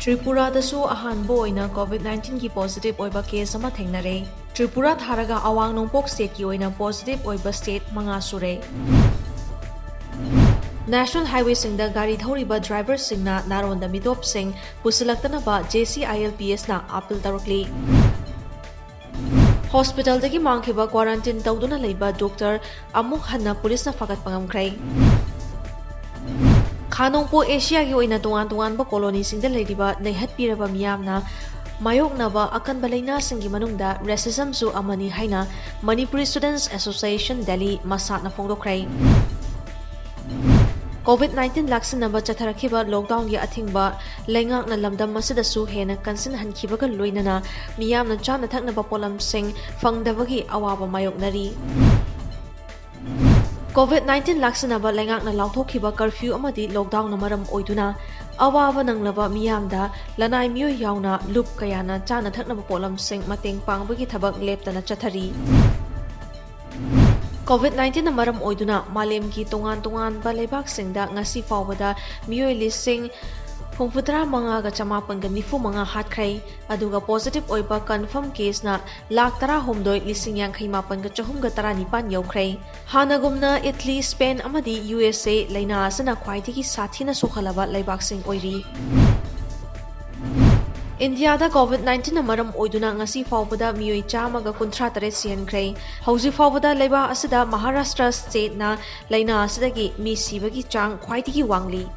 Tripuradasu ahanbo oina COVID-19 ki positive oiba case ama thengnare. Tripura tharaga awang nongpok state ki oina positive oiba state manga sure. National Highway singda gari thoriba driver singna naronda mitop sing pusilaktanaba JCILPS na appeal tarakli. Hospital dagi mangkhiba quarantine tawduna leiba doctor amuk hanna police na fagat pangamkrai. Khanongpo Asia gi oina tongan ba colony singda leidiba neihat piraba miyamna mayoknaba akanba laina singi manungda racism su amani haina Manipuri Students Association Delhi masatna phongdokrai. COVID-19 laksinaba chatharakhiba lockdown gi athingba leingakna lamdam masidasu hena kansin hankibaga loinana miyamna chana thaknaba polam sing fangdabagi awaba mayoknari. COVID-19 laksinaba leingakna lauthokhiba curfew amadi lockdown na maram oiduna awaba nanglaba miyamda lanai miyo yauna loop kayana chana thaknaba polam sing mateng pangbagi thabak leptana chathari. COVID-19 na maram oiduna malem ki tongan ba lebak singda ngasi fawbada miyo lising Humfutra mga ga chamapan ga nifu mga hatkray aduga positive oiba confirm case na lak tara humdoy lising yang kaymapan ga chahum ga tara nipan yaukray. Hanagumna Italy, Spain amadi USA layna asana kwaitiki sathi na sukhalaba laybaksing oiri. India da COVID-19 na maram oiduna ngasi fawbada miyoy chamaga kuntra tare siyankray. Hausi fawbada layba asada Maharashtra state na layna asadagi mi sibagi chang kwaitiki wangli.